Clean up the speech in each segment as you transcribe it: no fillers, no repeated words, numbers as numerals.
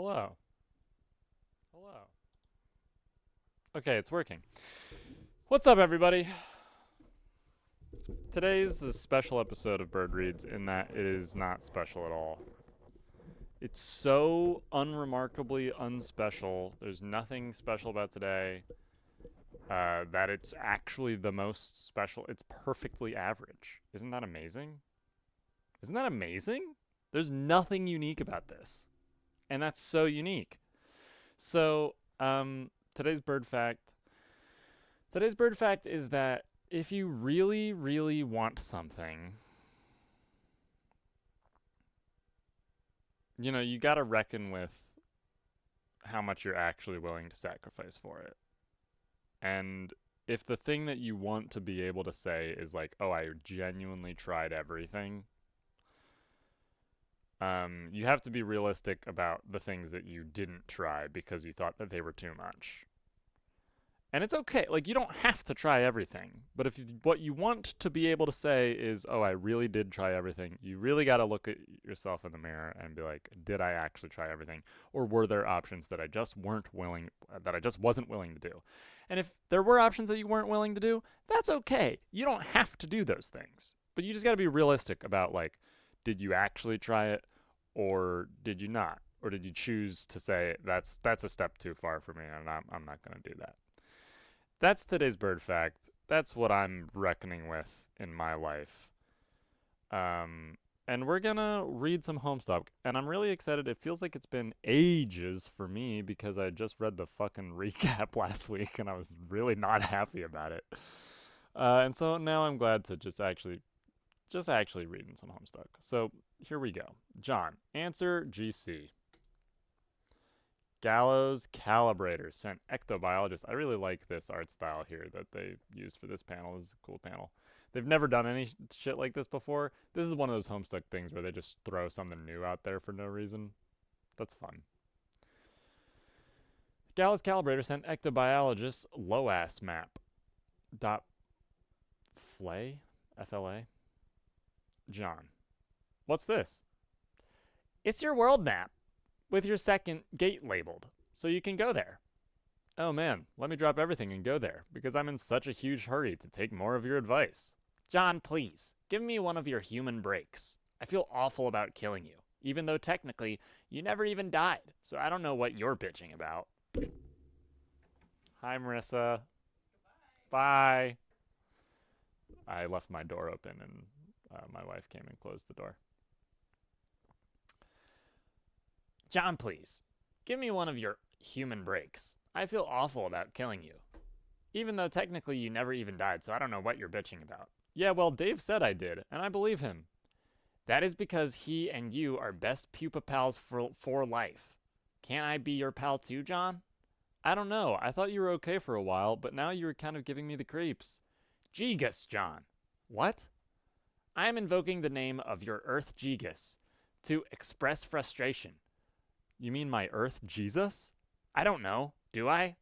Hello. Hello. Okay, it's working. What's up, everybody? Today's a special episode of Birdreads in that it is not special at all. It's so unremarkably unspecial. There's nothing special about today that it's actually the most special. It's perfectly average. Isn't that amazing? Isn't that amazing? There's nothing unique about this. And that's so unique. So, today's bird fact. Today's bird fact is that if you really, really want something, you gotta reckon with how much you're actually willing to sacrifice for it. And if the thing that you want to be able to say is like, oh, I genuinely tried everything, you have to be realistic about the things that you didn't try because you thought that they were too much. And it's okay. Like, you don't have to try everything. But if what you want to be able to say is, oh, I really did try everything, you really got to look at yourself in the mirror and be like, did I actually try everything? Or were there options that I just wasn't willing to do? And if there were options that you weren't willing to do, that's okay. You don't have to do those things. But you just got to be realistic about, like, did you actually try it or did you not? Or did you choose to say, that's a step too far for me and I'm not going to do that? That's today's bird fact. That's what I'm reckoning with in my life. And we're gonna read some Homestuck, and I'm really excited. It feels like it's been ages for me because I just read the fucking recap last week, and I was really not happy about it. And so now I'm glad to just actually reading some Homestuck. So here we go. John, answer GC. Gallows Calibrators sent ectobiologist. I really like this art style here that they used for this panel. This is a cool panel. They've never done any shit like this before. This is one of those Homestuck things where they just throw something new out there for no reason. That's fun. Gallows Calibrator sent ectobiologist low-ass map. Dot flay? FLA? John. What's this? It's your world map with your second gate labeled, so you can go there. Oh man, let me drop everything and go there, because I'm in such a huge hurry to take more of your advice. John, please, give me one of your human breaks. I feel awful about killing you, even though technically you never even died, so I don't know what you're bitching about. Hi, Marissa. Bye. I left my door open and my wife came and closed the door. John, please, give me one of your human breaks. I feel awful about killing you. Even though technically you never even died, so I don't know what you're bitching about. Yeah, well, Dave said I did, and I believe him. That is because he and you are best pupa pals for life. Can't I be your pal too, John? I don't know. I thought you were okay for a while, but now you're kind of giving me the creeps. Gigas, John. What? I am invoking the name of your Earth Gigas to express frustration. You mean my Earth Jesus? I don't know. Do I?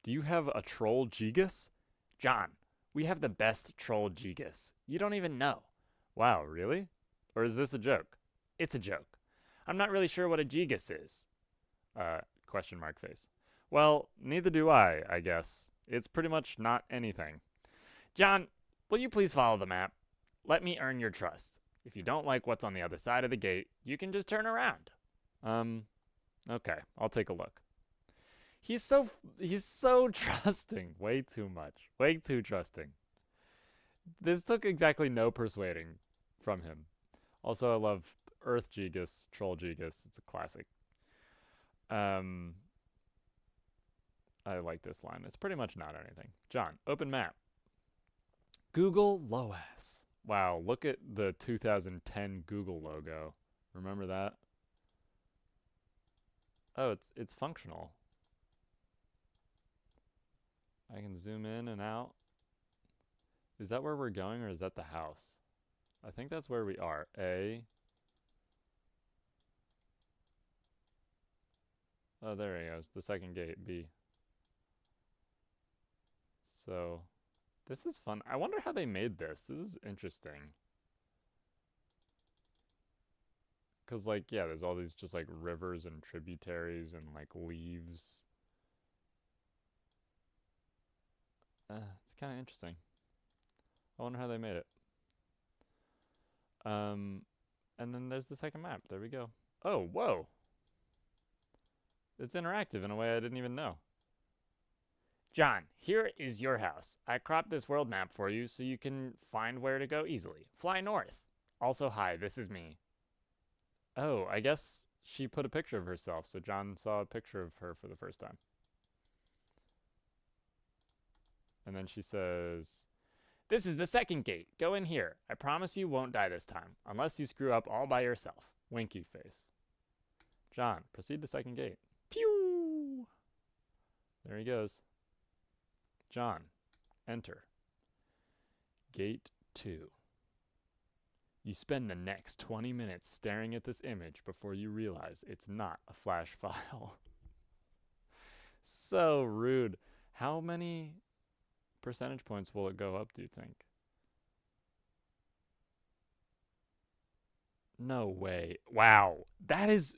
Do you have a troll Gigas? John, we have the best troll Gigas. You don't even know. Wow, really? Or is this a joke? It's a joke. I'm not really sure what a Gigas is. Question mark face. Well, neither do I guess. It's pretty much not anything. John, will you please follow the map? Let me earn your trust. If you don't like what's on the other side of the gate, you can just turn around. Okay, I'll take a look. He's so trusting. Way too much. Way too trusting. This took exactly no persuading from him. Also, I love Earth Gigas, Troll Gigas. It's a classic. I like this line. It's pretty much not anything. John, open map. Google Loas. Wow, look at the 2010 Google logo. Remember that? Oh, it's functional. I can zoom in and out. Is that where we're going or is that the house? I think that's where we are. A. Oh, there he goes. The second gate, B. So, this is fun. I wonder how they made this. This is interesting. Cause like, yeah, there's all these just like rivers and tributaries and like leaves. It's kind of interesting. I wonder how they made it. Um, and then there's the second map. There we go. Oh, whoa. It's interactive in a way I didn't even know. John, here is your house. I cropped this world map for you so you can find where to go easily. Fly north. Also, hi, this is me. Oh, I guess she put a picture of herself, so John saw a picture of her for the first time. And then she says, this is the second gate. Go in here. I promise you won't die this time, unless you screw up all by yourself. Winky face. John, proceed to second gate. Pew! There he goes. John, enter. Gate 2. You spend the next 20 minutes staring at this image before you realize it's not a flash file. So rude. How many percentage points will it go up, do you think? No way. Wow. That is,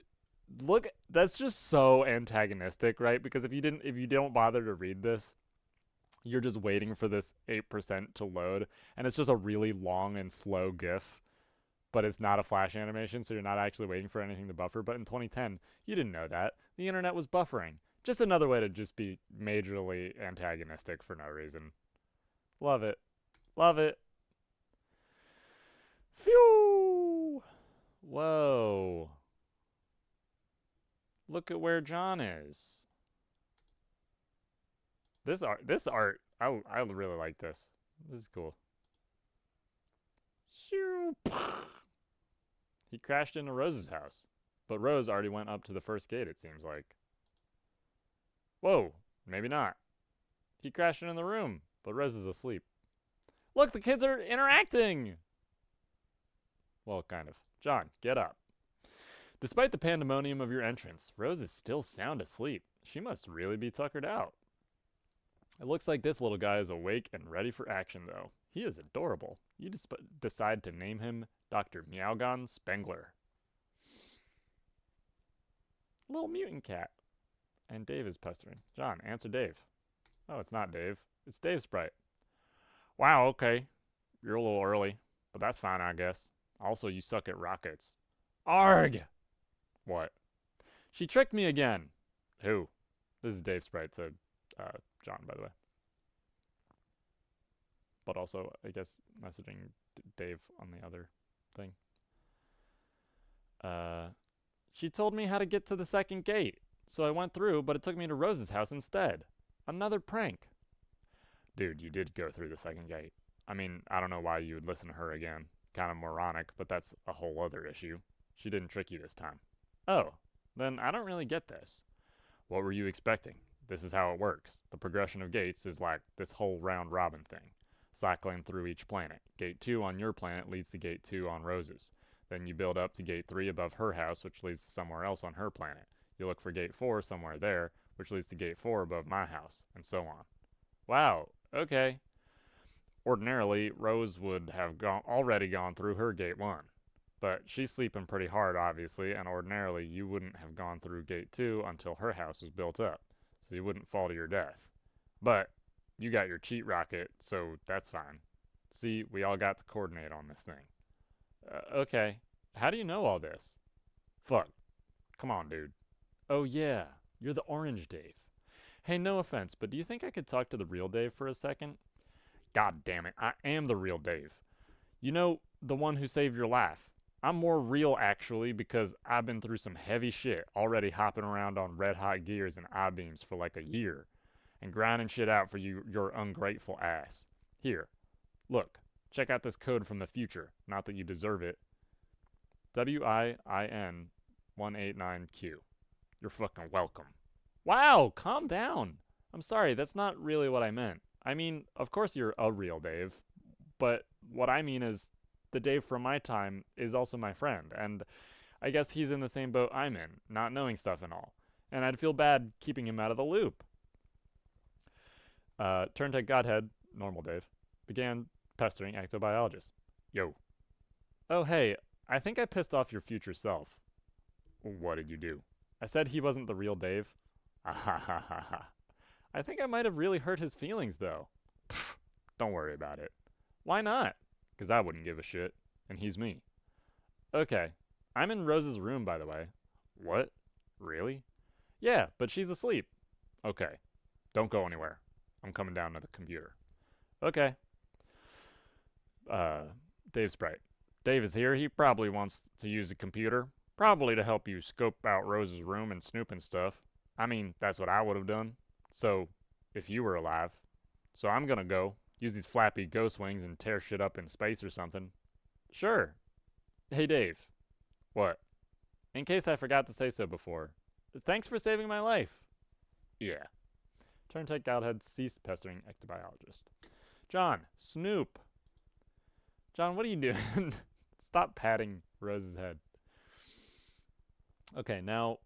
look, that's just so antagonistic, right? Because if you don't bother to read this, you're just waiting for this 8% to load, and it's just a really long and slow GIF, but it's not a flash animation, so you're not actually waiting for anything to buffer. But in 2010, you didn't know that. The internet was buffering. Just another way to just be majorly antagonistic for no reason. Love it. Love it. Phew! Whoa. Look at where John is. This art, I really like this. This is cool. He crashed into Rose's house, but Rose already went up to the first gate, it seems like. Whoa, maybe not. He crashed into the room, but Rose is asleep. Look, the kids are interacting! Well, kind of. John, get up. Despite the pandemonium of your entrance, Rose is still sound asleep. She must really be tuckered out. It looks like this little guy is awake and ready for action, though. He is adorable. You decide to name him Dr. Meowgon Spengler. Little mutant cat. And Dave is pestering. John, answer Dave. Oh, it's not Dave. It's Dave Sprite. Wow, okay. You're a little early, but that's fine, I guess. Also, you suck at rockets. Arg! What? She tricked me again. Who? This is Dave Sprite to John, by the way. But also, I guess, messaging Dave on the other thing. She told me how to get to the second gate. So I went through, but it took me to Rose's house instead. Another prank. Dude, you did go through the second gate. I mean, I don't know why you would listen to her again. Kind of moronic, but that's a whole other issue. She didn't trick you this time. Oh, then I don't really get this. What were you expecting? This is how it works. The progression of gates is like this whole round robin thing, cycling through each planet. Gate 2 on your planet leads to Gate 2 on Rose's. Then you build up to Gate 3 above her house, which leads to somewhere else on her planet. You look for Gate 4 somewhere there, which leads to Gate 4 above my house, and so on. Wow, okay. Ordinarily, Rose would have already gone through her Gate 1. But she's sleeping pretty hard, obviously, and ordinarily you wouldn't have gone through Gate 2 until her house was built up, so you wouldn't fall to your death. But you got your cheat rocket, so that's fine. See, we all got to coordinate on this thing. Okay. How do you know all this? Fuck. Come on, dude. Oh, yeah. You're the orange Dave. Hey, no offense, but do you think I could talk to the real Dave for a second? God damn it. I am the real Dave. You know, the one who saved your life. I'm more real, actually, because I've been through some heavy shit, already hopping around on red-hot gears and I-beams for like a year, and grinding shit out for your ungrateful ass. Here, look, check out this code from the future. Not that you deserve it. WIIN189Q. You're fucking welcome. Wow, calm down. I'm sorry, that's not really what I meant. I mean, of course you're a real Dave, but what I mean is the Dave from my time is also my friend, and I guess he's in the same boat I'm in, not knowing stuff and all. And I'd feel bad keeping him out of the loop. Turntech Godhead, normal Dave, began pestering ectobiologist. Yo. Oh, hey, I think I pissed off your future self. What did you do? I said he wasn't the real Dave. Ah ha ha ha ha. I think I might have really hurt his feelings, though. Pfft, don't worry about it. Why not? 'Cause I wouldn't give a shit. And he's me. Okay. I'm in Rose's room, by the way. What? Really? Yeah, but she's asleep. Okay. Don't go anywhere. I'm coming down to the computer. Okay. Uh, Dave Sprite. Dave is here. He probably wants to use the computer. Probably to help you scope out Rose's room and snoop and stuff. I mean, that's what I would have done. So, if you were alive. So I'm gonna go. Use these flappy ghost wings and tear shit up in space or something. Sure. Hey, Dave. What? In case I forgot to say so before. Thanks for saving my life. Yeah. Turn tech godhead, cease pestering ectobiologist. John, Snoop. John, what are you doing? Stop patting Rose's head. Okay, now,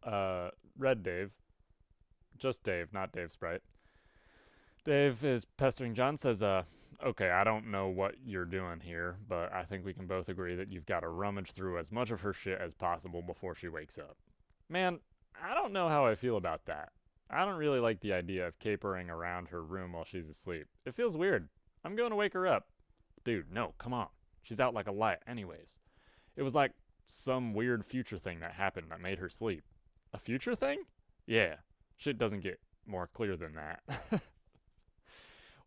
Red Dave. Just Dave, not Dave Sprite. Dave is pestering John, says, okay, I don't know what you're doing here, but I think we can both agree that you've got to rummage through as much of her shit as possible before she wakes up. Man, I don't know how I feel about that. I don't really like the idea of capering around her room while she's asleep. It feels weird. I'm going to wake her up. Dude, no, come on. She's out like a light anyways. It was like some weird future thing that happened that made her sleep. A future thing? Yeah. Shit doesn't get more clear than that.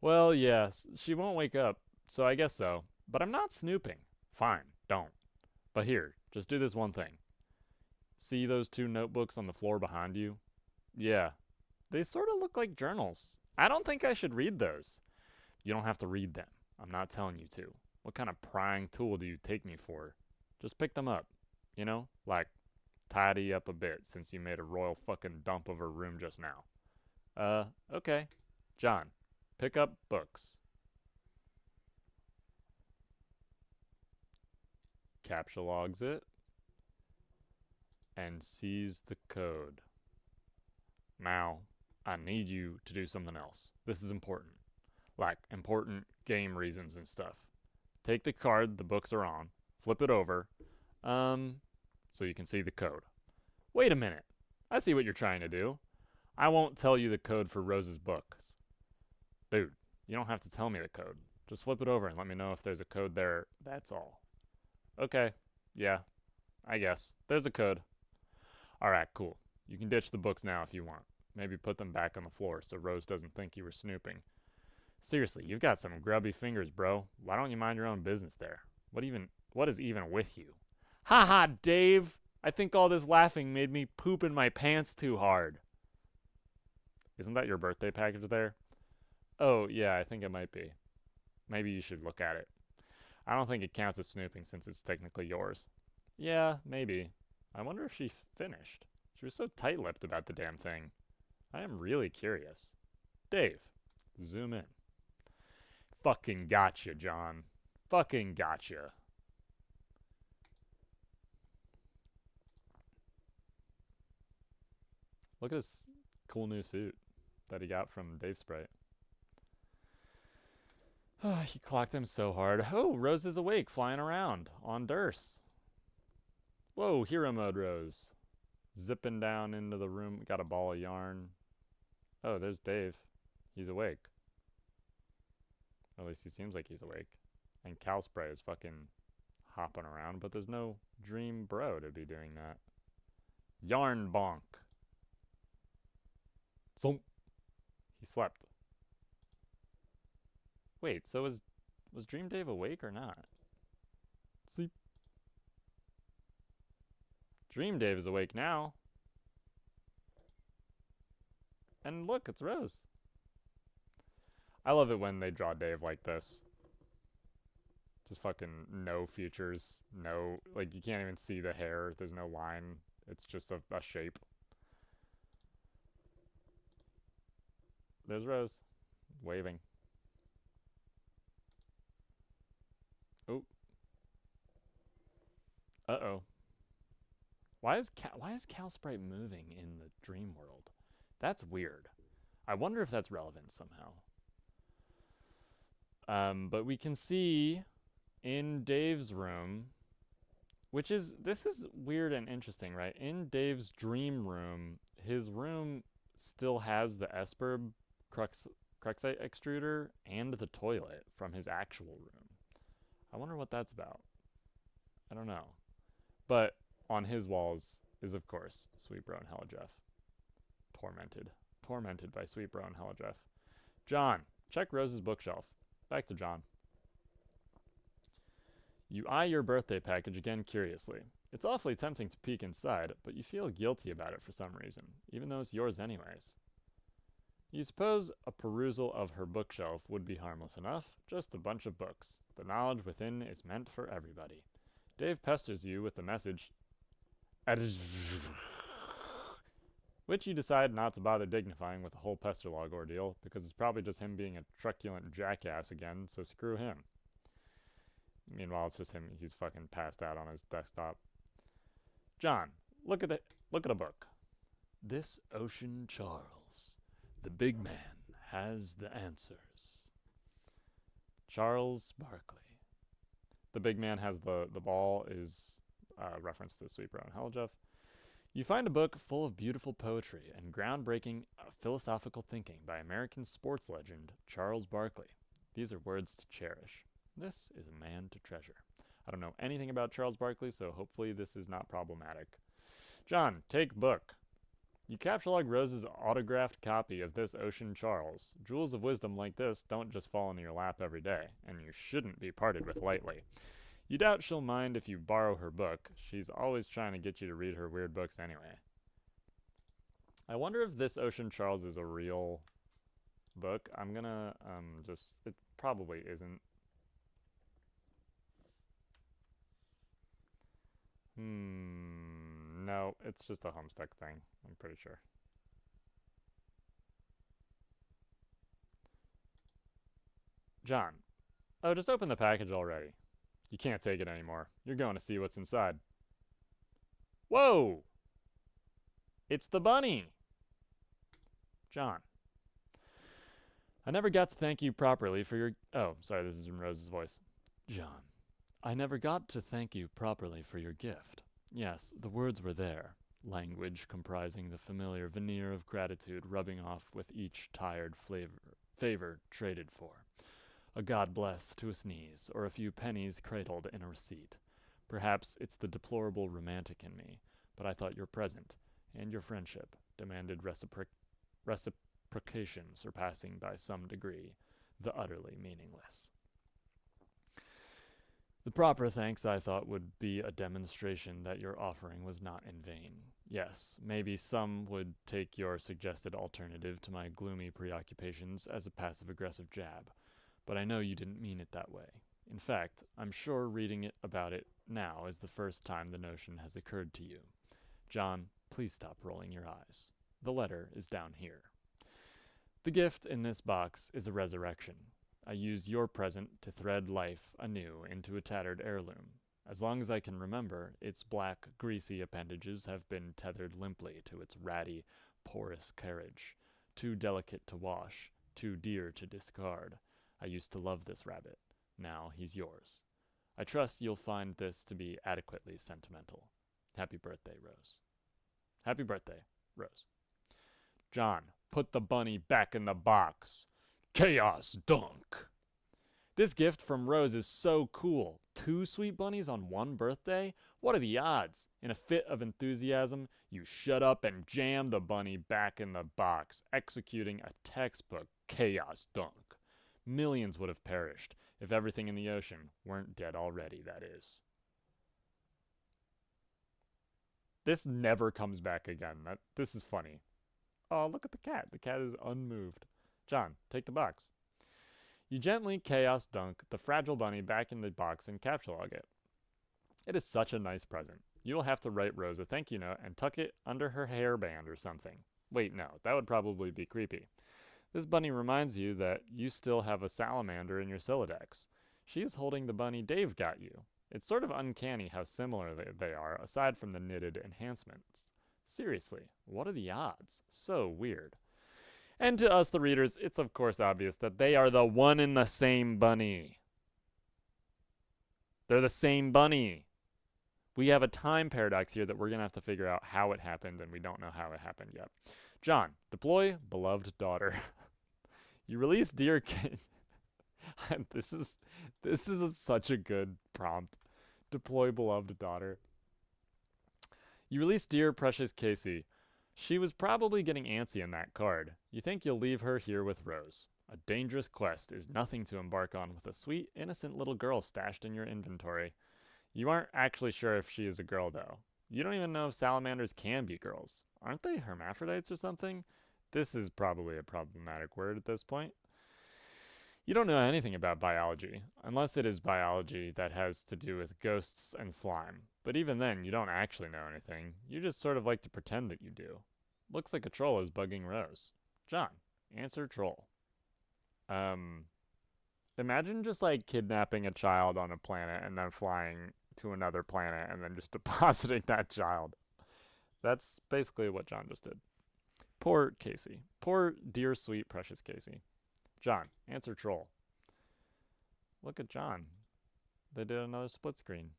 Well, yes, she won't wake up, so I guess so. But I'm not snooping. Fine, don't. But here, just do this one thing. See those two notebooks on the floor behind you? Yeah. They sort of look like journals. I don't think I should read those. You don't have to read them. I'm not telling you to. What kind of prying tool do you take me for? Just pick them up. You know? Like, tidy up a bit since you made a royal fucking dump of her room just now. Okay. John, pick up books. Captcha logs it. And sees the code. Now, I need you to do something else. This is important. Like, important game reasons and stuff. Take the card the books are on, flip it over, so you can see the code. Wait a minute. I see what you're trying to do. I won't tell you the code for Rose's books. Dude, you don't have to tell me the code. Just flip it over and let me know if there's a code there. That's all. Okay. Yeah. I guess. There's a code. Alright, cool. You can ditch the books now if you want. Maybe put them back on the floor so Rose doesn't think you were snooping. Seriously, you've got some grubby fingers, bro. Why don't you mind your own business there? What is even with you? Haha, Dave! I think all this laughing made me poop in my pants too hard. Isn't that your birthday package there? Oh, yeah, I think it might be. Maybe you should look at it. I don't think it counts as snooping since it's technically yours. Yeah, maybe. I wonder if she finished. She was so tight-lipped about the damn thing. I am really curious. Dave, zoom in. Fucking gotcha, John. Fucking gotcha. Look at this cool new suit that he got from Dave Sprite. He clocked him so hard. Oh, Rose is awake, flying around on Durst. Whoa, hero mode Rose. Zipping down into the room, got a ball of yarn. Oh, there's Dave. He's awake. At least he seems like he's awake. And Cal Spray is fucking hopping around, but there's no dream bro to be doing that. Yarn bonk. So he slept. Wait, so was Dream Dave awake or not? Sleep. Dream Dave is awake now. And look, it's Rose. I love it when they draw Dave like this. Just fucking no features, no, like you can't even see the hair, there's no line, it's just a shape. There's Rose, waving. Oh. Uh-oh. Why is Cal Sprite moving in the dream world? That's weird. I wonder if that's relevant somehow. But we can see in Dave's room, This is weird and interesting, right? In Dave's dream room, his room still has the Esper Cruxite extruder and the toilet from his actual room. I wonder what that's about. I don't know. But on his walls is, of course, Sweet Bro and Hella Jeff. Tormented by Sweet Bro and Hella Jeff. John, check Rose's bookshelf. Back to John. You eye your birthday package again curiously. It's awfully tempting to peek inside, but you feel guilty about it for some reason, even though it's yours anyways. You suppose a perusal of her bookshelf would be harmless enough, just a bunch of books. The knowledge within is meant for everybody. Dave pesters you with the message, which you decide not to bother dignifying with the whole pester log ordeal, because it's probably just him being a truculent jackass again, so screw him. Meanwhile, it's just him. He's fucking passed out on his desktop. John, look at a book. This Ocean Charles, the big man, has the answers. Charles Barkley. The big man has the ball is reference to Sweet Bro and Hella Jeff. You find a book full of beautiful poetry and groundbreaking philosophical thinking by American sports legend Charles Barkley. These are words to cherish. This is a man to treasure. I don't know anything about Charles Barkley, so hopefully this is not problematic. John, take book. You capture Rose's autographed copy of this Ocean Charles. Jewels of wisdom like this don't just fall into your lap every day, and you shouldn't be parted with lightly. You doubt she'll mind if you borrow her book. She's always trying to get you to read her weird books anyway. I wonder if this Ocean Charles is a real book. I'm gonna it probably isn't. No, it's just a Homestuck thing, I'm pretty sure. John. Oh, just open the package already. You can't take it anymore. You're going to see what's inside. Whoa! It's the bunny! John. I never got to thank you properly for your... Oh, sorry, this is in Rose's voice. John. I never got to thank you properly for your gift. Yes, the words were there, language comprising the familiar veneer of gratitude rubbing off with each tired favor traded for. A God bless to a sneeze, or a few pennies cradled in a receipt. Perhaps it's the deplorable romantic in me, but I thought your present, and your friendship, demanded reciprocation surpassing by some degree the utterly meaningless. The proper thanks, I thought, would be a demonstration that your offering was not in vain. Yes, maybe some would take your suggested alternative to my gloomy preoccupations as a passive-aggressive jab, but I know you didn't mean it that way. In fact, I'm sure reading about it now is the first time the notion has occurred to you. John, please stop rolling your eyes. The letter is down here. The gift in this box is a resurrection. I use your present to thread life anew into a tattered heirloom. As long as I can remember, its black, greasy appendages have been tethered limply to its ratty, porous carriage. Too delicate to wash, too dear to discard. I used to love this rabbit. Now he's yours. I trust you'll find this to be adequately sentimental. Happy birthday, Rose. Happy birthday, Rose. John, put the bunny back in the box. Chaos Dunk. This gift from Rose is so cool. 2 sweet bunnies on one birthday? What are the odds? In a fit of enthusiasm, you shut up and jam the bunny back in the box, executing a textbook chaos dunk. Millions would have perished if everything in the ocean weren't dead already, that is. This never comes back again. This is funny. Oh, look at the cat. The cat is unmoved. John, take the box. You gently chaos dunk the fragile bunny back in the box and capsulog it. It is such a nice present. You will have to write Rose a thank you note and tuck it under her hairband or something. Wait, no, that would probably be creepy. This bunny reminds you that you still have a salamander in your Silodex. She is holding the bunny Dave got you. It's sort of uncanny how similar they are, aside from the knitted enhancements. Seriously, what are the odds? So weird. And to us, the readers, it's of course obvious that they are the one and the same bunny. They're the same bunny. We have a time paradox here that we're going to have to figure out how it happened, and we don't know how it happened yet. John, deploy beloved daughter. You release dear kid. This is such a good prompt. Deploy beloved daughter. You release dear precious Casey. She was probably getting antsy in that card. You think you'll leave her here with Rose. A dangerous quest is nothing to embark on with a sweet, innocent little girl stashed in your inventory. You aren't actually sure if she is a girl, though. You don't even know if salamanders can be girls. Aren't they hermaphrodites or something? This is probably a problematic word at this point. You don't know anything about biology, unless it is biology that has to do with ghosts and slime. But even then, you don't actually know anything. You just sort of like to pretend that you do. Looks like a troll is bugging Rose. John, answer troll. Imagine just like kidnapping a child on a planet and then flying to another planet and then just depositing that child. That's basically what John just did. Poor Casey. Poor dear sweet precious Casey. John, answer troll. Look at John. They did another split screen.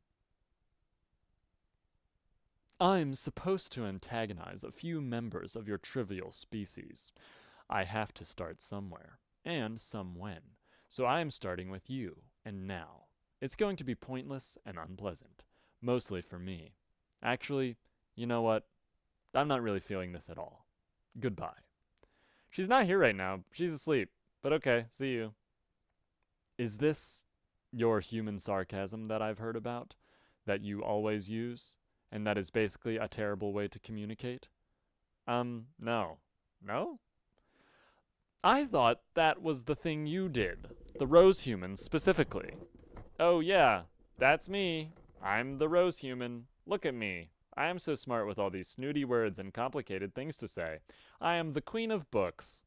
I'm supposed to antagonize a few members of your trivial species. I have to start somewhere, and some when. So I am starting with you, and now. It's going to be pointless and unpleasant, mostly for me. Actually, you know what? I'm not really feeling this at all. Goodbye. She's not here right now. She's asleep. But okay, see you. Is this your human sarcasm that I've heard about? That you always use? And that is basically a terrible way to communicate? No. No? I thought that was the thing you did. The rose human, specifically. Oh yeah, that's me. I'm the rose human. Look at me. I am so smart with all these snooty words and complicated things to say. I am the queen of books.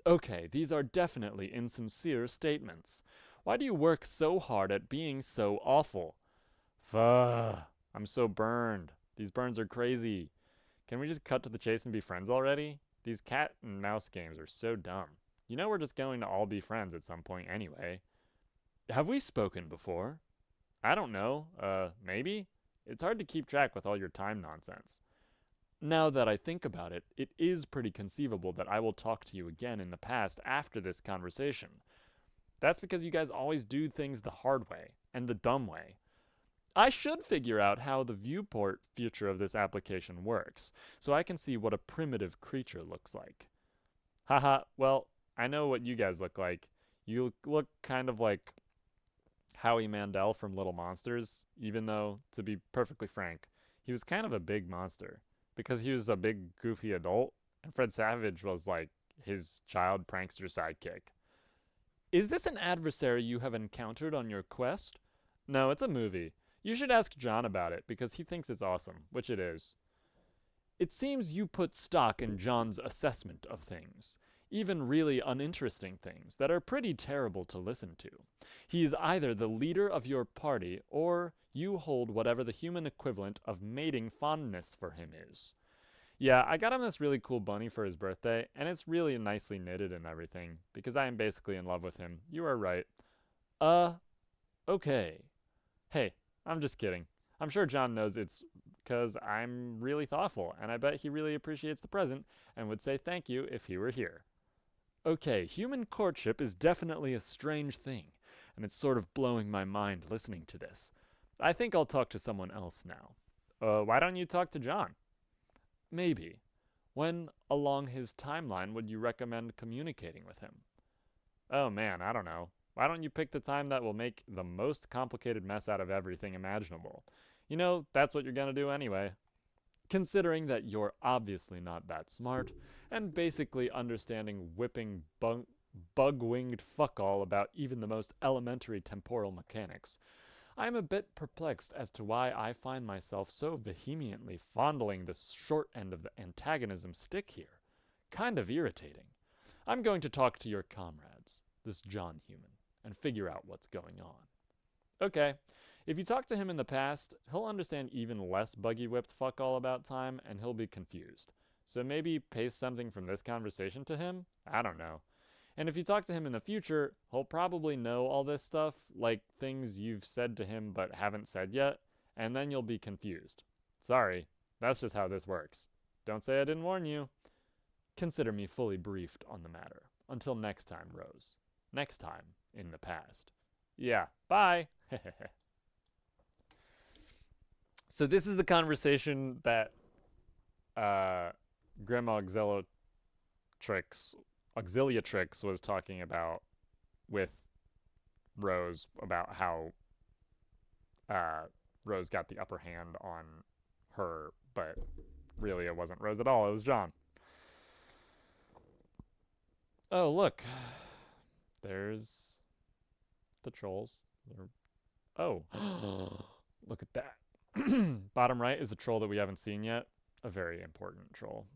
Okay, these are definitely insincere statements. Why do you work so hard at being so awful? Fuh. I'm so burned. These burns are crazy. Can we just cut to the chase and be friends already? These cat and mouse games are so dumb. You know we're just going to all be friends at some point anyway. Have we spoken before? I don't know. Maybe? It's hard to keep track with all your time nonsense. Now that I think about it, it is pretty conceivable that I will talk to you again in the past after this conversation. That's because you guys always do things the hard way and the dumb way. I should figure out how the viewport feature of this application works, so I can see what a primitive creature looks like. Haha, well, I know what you guys look like. You look kind of like Howie Mandel from Little Monsters, even though, to be perfectly frank, he was kind of a big monster, because he was a big, goofy adult, and Fred Savage was like his child prankster sidekick. Is this an adversary you have encountered on your quest? No, it's a movie. You should ask John about it, because he thinks it's awesome, which it is. It seems you put stock in John's assessment of things, even really uninteresting things that are pretty terrible to listen to. He is either the leader of your party, or you hold whatever the human equivalent of mating fondness for him is. Yeah, I got him this really cool bunny for his birthday, and it's really nicely knitted and everything, because I am basically in love with him. You are right. Okay. Hey, I'm just kidding. I'm sure John knows it's because I'm really thoughtful, and I bet he really appreciates the present and would say thank you if he were here. Okay, human courtship is definitely a strange thing, and it's sort of blowing my mind listening to this. I think I'll talk to someone else now. Why don't you talk to John? Maybe. When along his timeline would you recommend communicating with him? Oh man, I don't know. Why don't you pick the time that will make the most complicated mess out of everything imaginable? You know, that's what you're gonna do anyway. Considering that you're obviously not that smart, and basically understanding whipping bug-winged fuck all about even the most elementary temporal mechanics, I'm a bit perplexed as to why I find myself so vehemently fondling the short end of the antagonism stick here. Kind of irritating. I'm going to talk to your comrades, this John human, and figure out what's going on. Okay, if you talk to him in the past, he'll understand even less buggy-whipped fuck all about time, and he'll be confused. So maybe paste something from this conversation to him? I don't know. And if you talk to him in the future, he'll probably know all this stuff, like things you've said to him but haven't said yet, and then you'll be confused. Sorry, that's just how this works. Don't say I didn't warn you. Consider me fully briefed on the matter. Until next time, Rose. Next time in the past. Yeah, bye. So this is the conversation that Grandma Auxiliatrix was talking about with Rose about how Rose got the upper hand on her, but really it wasn't Rose at all, it was John. Oh, look. There's the trolls. Oh. Look at that. Bottom right is a troll that we haven't seen yet. A very important troll.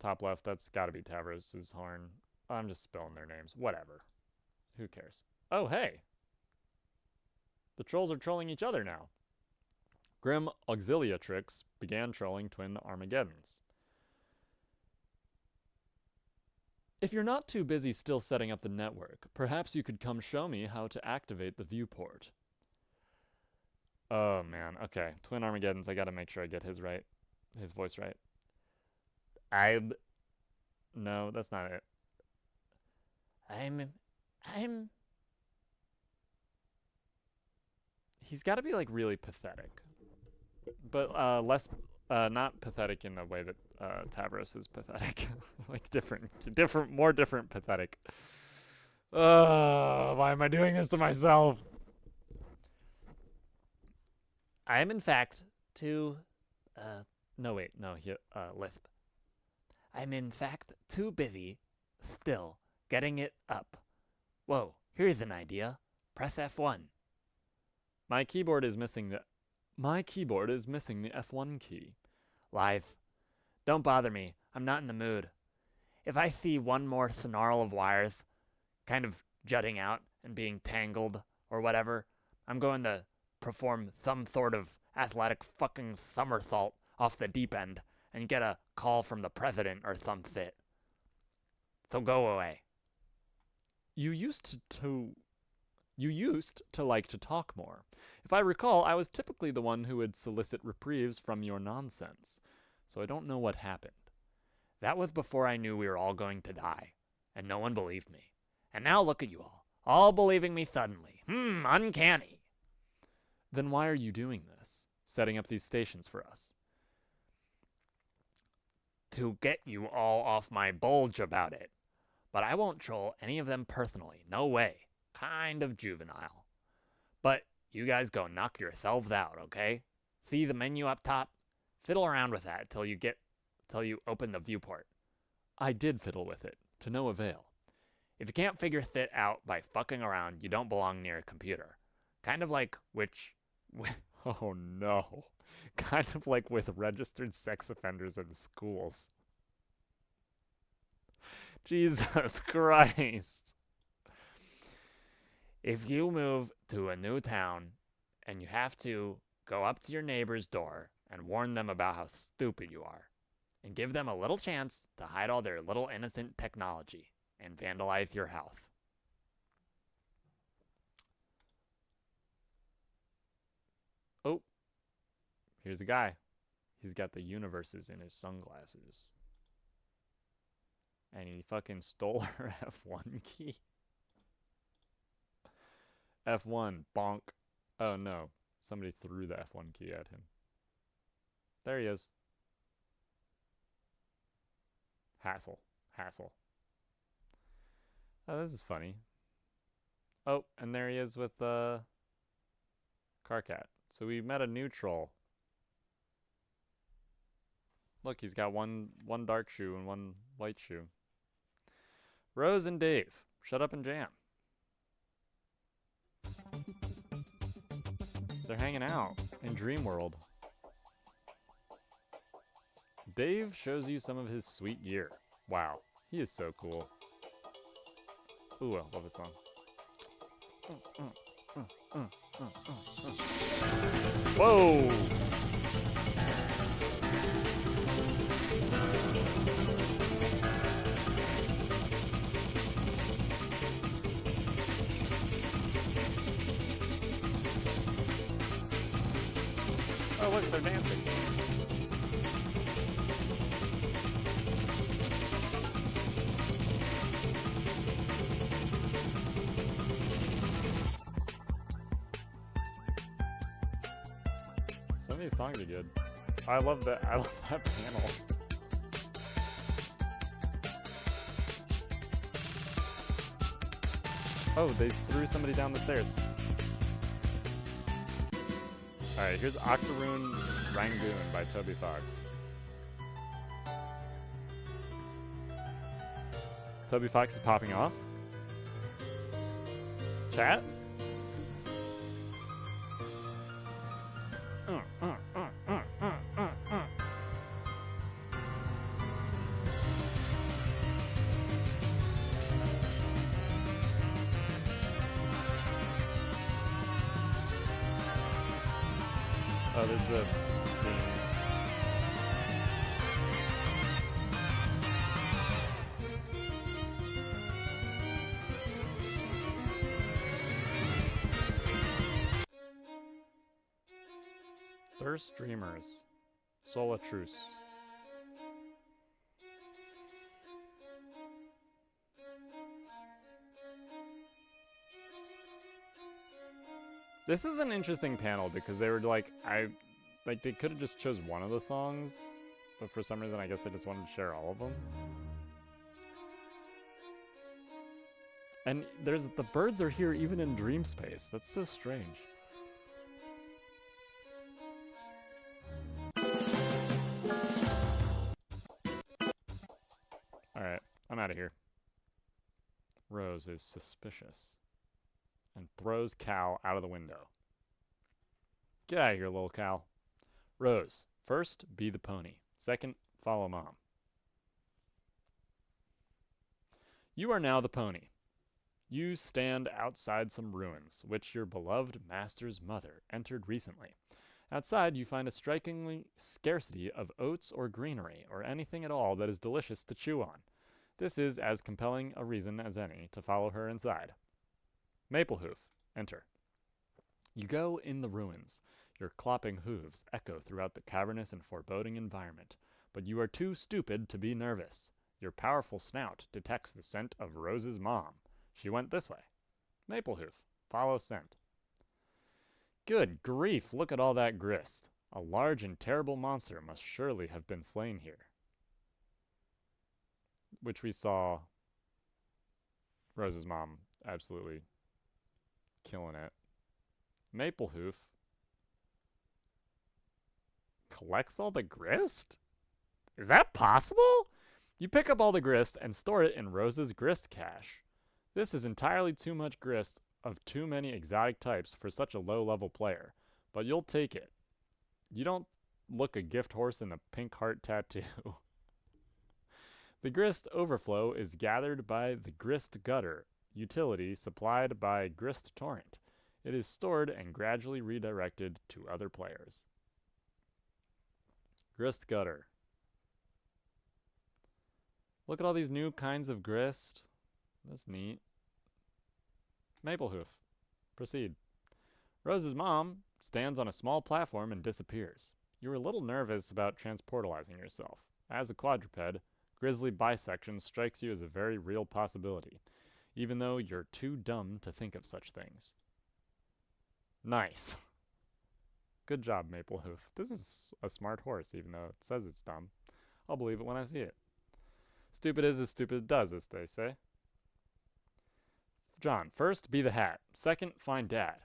Top left, that's gotta be Tavros' horn. I'm just spelling their names. Whatever. Who cares? Oh, hey. The trolls are trolling each other now. Grim Auxiliatrix began trolling Twin Armageddons. If you're not too busy still setting up the network, perhaps you could come show me how to activate the viewport. Oh, man. Okay. Twin Armageddons, I gotta make sure I get his voice right. No, that's not it. He's gotta be, like, really pathetic. But, not pathetic in the way that, Tavros is pathetic. Like, more different pathetic. Why am I doing this to myself? I am, in fact, lisp. I'm, in fact, too busy, still, getting it up. Whoa, here's an idea. Press F1. My keyboard is missing the F1 key. Live. Don't bother me. I'm not in the mood. If I see one more snarl of wires, kind of jutting out and being tangled or whatever, I'm going to perform some sort of athletic fucking somersault off the deep end and get a call from the president or some shit. So go away. You used to like to talk more. If I recall, I was typically the one who would solicit reprieves from your nonsense, so I don't know what happened. That was before I knew we were all going to die, and no one believed me. And now look at you all believing me suddenly. Uncanny. Then why are you doing this? Setting up these stations for us? To get you all off my bulge about it. But I won't troll any of them personally. No way. Kind of juvenile. But you guys go knock yourselves out, okay? See the menu up top? Fiddle around with that till you open the viewport. I did fiddle with it, to no avail. If you can't figure it out by fucking around, you don't belong near a computer. Kind of like oh no. Kind of like with registered sex offenders in schools. Jesus Christ. If you move to a new town and you have to go up to your neighbor's door and warn them about how stupid you are, and give them a little chance to hide all their little innocent technology and vandalize your house. Oh, here's a guy. He's got the universes in his sunglasses. And he fucking stole her F1 key. F1, bonk. Oh no, somebody threw the F1 key at him. There he is. Hassle. Oh, this is funny. Oh, and there he is with Carcat. So we met a new troll. Look, he's got one dark shoe and one white shoe. Rose and Dave, shut up and jam. They're hanging out in Dream World. Dave shows you some of his sweet gear. Wow, he is so cool. Ooh, I love this song. Whoa! look, they're dancing. Some of these songs are good. I love that panel. Oh, they threw somebody down the stairs. Alright, here's Octoroon Rangoon by Toby Fox. Toby Fox is popping off. Chat? Oh, there's the theme. Thirst Dreamers. Sola Truce. This is an interesting panel because they were like, they could have just chose one of the songs, but for some reason I guess they just wanted to share all of them. And the birds are here even in dream space. That's so strange. Alright, I'm out of here. Rose is suspicious and throws Cal out of the window. Get out of here, little Cal. Rose, first, be the pony. Second, follow Mom. You are now the pony. You stand outside some ruins, which your beloved master's mother entered recently. Outside, you find a strikingly scarcity of oats or greenery, or anything at all that is delicious to chew on. This is as compelling a reason as any to follow her inside. Maplehoof, enter. You go in the ruins. Your clopping hooves echo throughout the cavernous and foreboding environment, but you are too stupid to be nervous. Your powerful snout detects the scent of Rose's mom. She went this way. Maplehoof, follow scent. Good grief, look at all that grist. A large and terrible monster must surely have been slain here. Which we saw Rose's mom absolutely killing it. Maplehoof collects all the grist? Is that possible? You pick up all the grist and store it in Rose's grist cache. This is entirely too much grist of too many exotic types for such a low-level player, but you'll take it. You don't look a gift horse in a pink heart tattoo. The grist overflow is gathered by the grist gutter, utility supplied by grist torrent. It is stored and gradually redirected to other players. Grist gutter. Look at all these new kinds of grist. That's neat. Maplehoof. Proceed. Rose's mom stands on a small platform and disappears. You are a little nervous about transportalizing yourself. As a quadruped, grisly bisection strikes you as a very real possibility, even though you're too dumb to think of such things. Nice. Good job, Maplehoof. This is a smart horse, even though it says it's dumb. I'll believe it when I see it. Stupid is as stupid does, as they say. John, first, be the hat. Second, find Dad.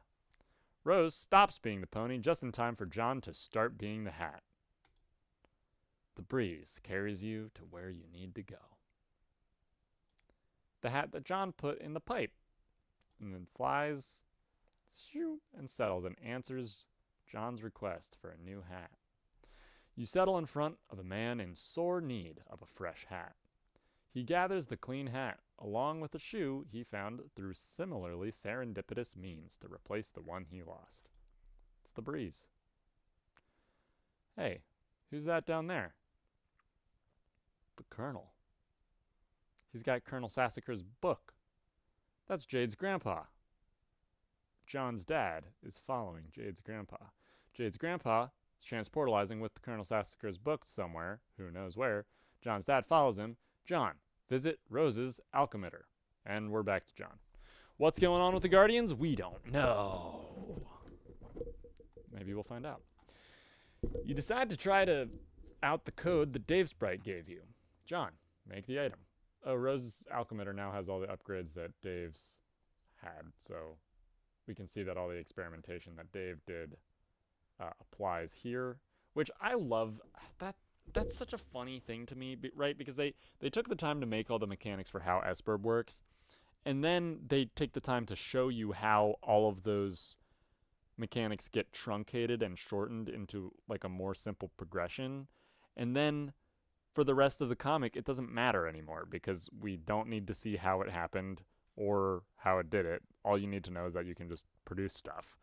Rose stops being the pony just in time for John to start being the hat. The breeze carries you to where you need to go. The hat that John put in the pipe, and then flies, shoo, and settles and answers John's request for a new hat. You settle in front of a man in sore need of a fresh hat. He gathers the clean hat, along with a shoe he found through similarly serendipitous means to replace the one he lost. It's the breeze. Hey, who's that down there? The Colonel. He's got Colonel Sassacre's book. That's Jade's grandpa. John's dad is following Jade's grandpa. Jade's grandpa Transportalizing with Colonel Sassacre's book somewhere, who knows where, John's dad follows him. John, visit Rose's alchemitter. And we're back to John. What's going on with the Guardians? We don't know. Maybe we'll find out. You decide to try to out the code that Dave Sprite gave you. John, make the item. Oh, Rose's alchemitter now has all the upgrades that Dave's had, so we can see that all the experimentation that Dave did applies here, which I love. That's such a funny thing to me, right? Because they took the time to make all the mechanics for how S-Burb works, and then they take the time to show you how all of those mechanics get truncated and shortened into like a more simple progression. And then for the rest of the comic, it doesn't matter anymore because we don't need to see how it happened or how it did it. All you need to know is that you can just produce stuff.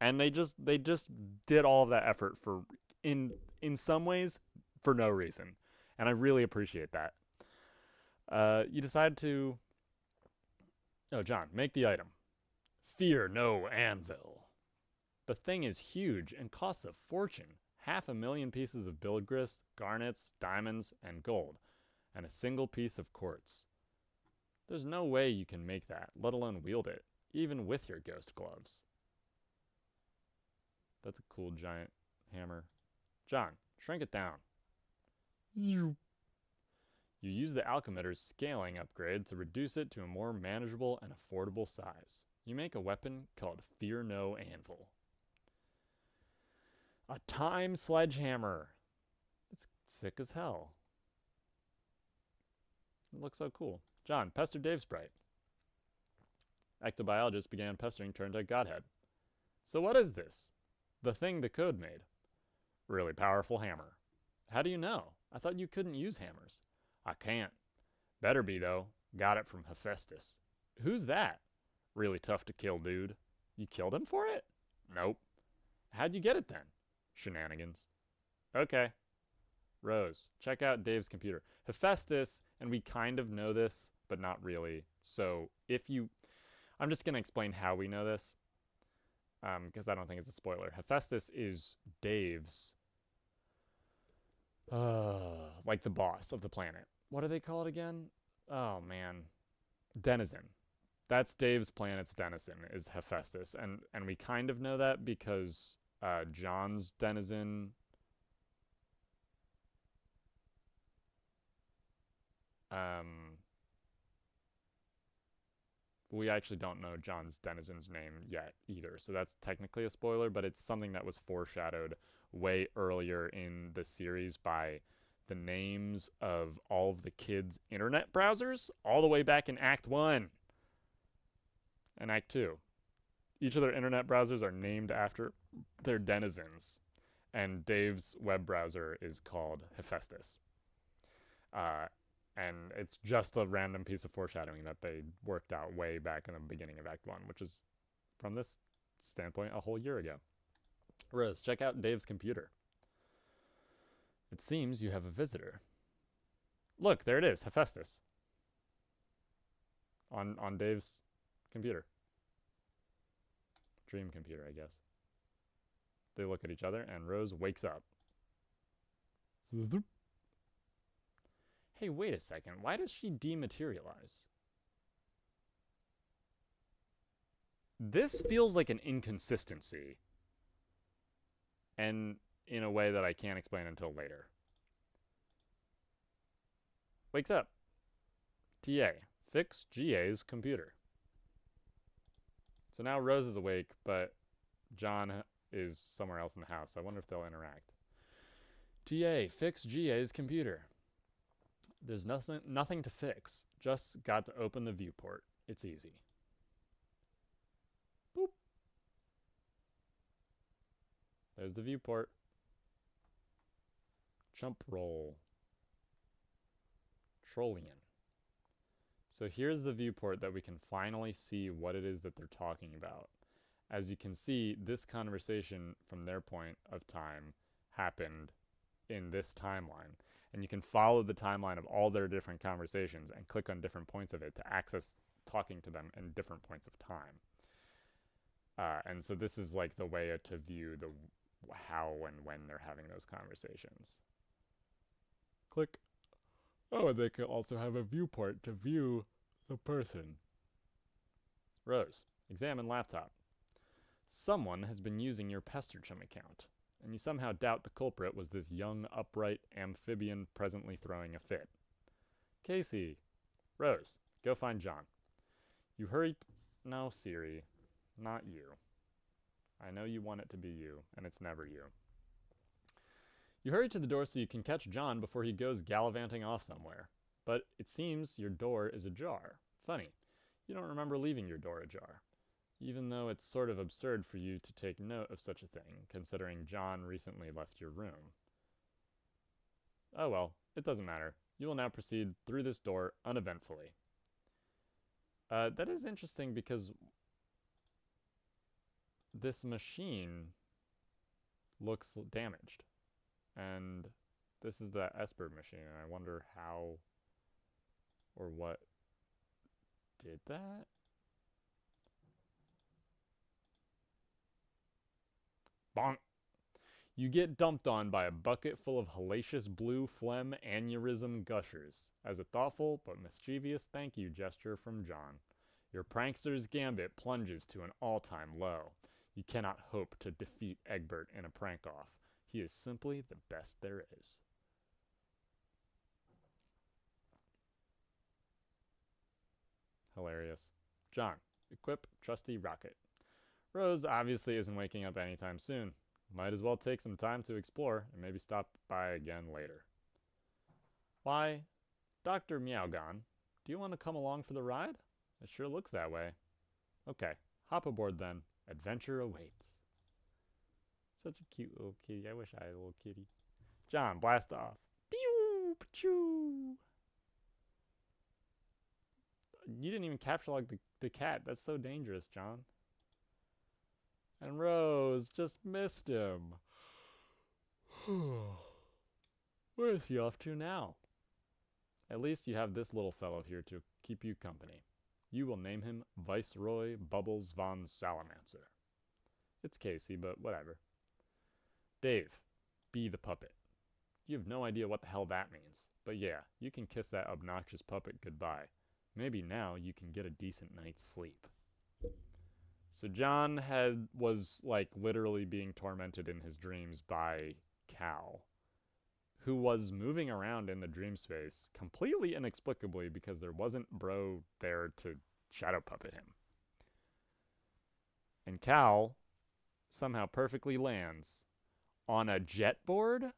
And they just did all of that effort for in some ways for no reason. And I really appreciate that. You decide to John, make the item. Fear no anvil. The thing is huge and costs a fortune. 500,000 pieces of bilgris, garnets, diamonds, and gold, and a single piece of quartz. There's no way you can make that, let alone wield it, even with your ghost gloves. That's a cool giant hammer. John, shrink it down. You use the alchemitter's scaling upgrade to reduce it to a more manageable and affordable size. You make a weapon called Fear No Anvil. A time sledgehammer. It's sick as hell. It looks so cool. John, pester Dave Sprite. Ectobiologist began pestering turned to Godhead. So what is this? The thing the code made. Really powerful hammer. How do you know? I thought you couldn't use hammers. I can't. Better be, though. Got it from Hephaestus. Who's that? Really tough to kill, dude. You killed him for it? Nope. How'd you get it then? Shenanigans. Okay. Rose, check out Dave's computer. Hephaestus, and we kind of know this, but not really. So if you... I'm just going to explain how we know this, because I don't think it's a spoiler. Hephaestus is Dave's... like the boss of the planet. What do they call it again? Oh, man. Denizen. That's Dave's planet's denizen, is Hephaestus. And we kind of know that because John's denizen... we actually don't know John's denizen's name yet either, so that's technically a spoiler, but it's something that was foreshadowed way earlier in the series by the names of all of the kids' internet browsers, all the way back in Act 1 and Act 2. Each of their internet browsers are named after their denizens, and Dave's web browser is called Hephaestus. And it's just a random piece of foreshadowing that they worked out way back in the beginning of Act 1, which is, from this standpoint, a whole year ago. Rose, check out Dave's computer. It seems you have a visitor. Look, there it is, Hephaestus. On Dave's computer. Dream computer, I guess. They look at each other, and Rose wakes up. Hey, wait a second. Why does she dematerialize? This feels like an inconsistency. And in a way that I can't explain until later. Wakes up. TA. Fix GA's computer. So now Rose is awake, but John is somewhere else in the house. I wonder if they'll interact. TA. Fix GA's computer. There's nothing to fix. Just got to open the viewport. It's easy. Boop. There's the viewport. Jump roll. Trollian. So here's the viewport that we can finally see what it is that they're talking about. As you can see, this conversation from their point of time happened in this timeline. And you can follow the timeline of all their different conversations and click on different points of it to access talking to them in different points of time. And so this is like the way to view how and when they're having those conversations. Click. Oh, and they can also have a viewport to view the person. Rose, examine laptop. Someone has been using your PesterChum account, and you somehow doubt the culprit was this young, upright amphibian presently throwing a fit. Casey. Rose, go find John. You hurry. No, Siri. Not you. I know you want it to be you, and it's never you. You hurry to the door so you can catch John before he goes gallivanting off somewhere. But it seems your door is ajar. Funny, you don't remember leaving your door ajar. Even though it's sort of absurd for you to take note of such a thing, considering John recently left your room. Oh well, it doesn't matter. You will now proceed through this door uneventfully. That is interesting because this machine looks damaged. And this is the Esper machine, and I wonder how or what did that? Bonk. You get dumped on by a bucket full of hellacious blue phlegm aneurysm gushers as a thoughtful but mischievous thank you gesture from John. Your prankster's gambit plunges to an all-time low. You cannot hope to defeat Egbert in a prank-off. He is simply the best there is. Hilarious. John, equip trusty rocket. Rose obviously isn't waking up anytime soon. Might as well take some time to explore and maybe stop by again later. Why, Dr. Meowgon, do you want to come along for the ride? It sure looks that way. Okay, hop aboard then. Adventure awaits. Such a cute little kitty. I wish I had a little kitty. John, blast off. Pew! Pachoo! You didn't even capture like the cat. That's so dangerous, John. And Rose just missed him. Where is he off to now? At least you have this little fellow here to keep you company. You will name him Viceroy Bubbles von Salamancer. It's Casey, but whatever. Dave, be the puppet. You have no idea what the hell that means. But yeah, you can kiss that obnoxious puppet goodbye. Maybe now you can get a decent night's sleep. So John was like literally being tormented in his dreams by Cal, who was moving around in the dream space completely inexplicably because there wasn't Bro there to shadow puppet him. And Cal somehow perfectly lands on a jet board?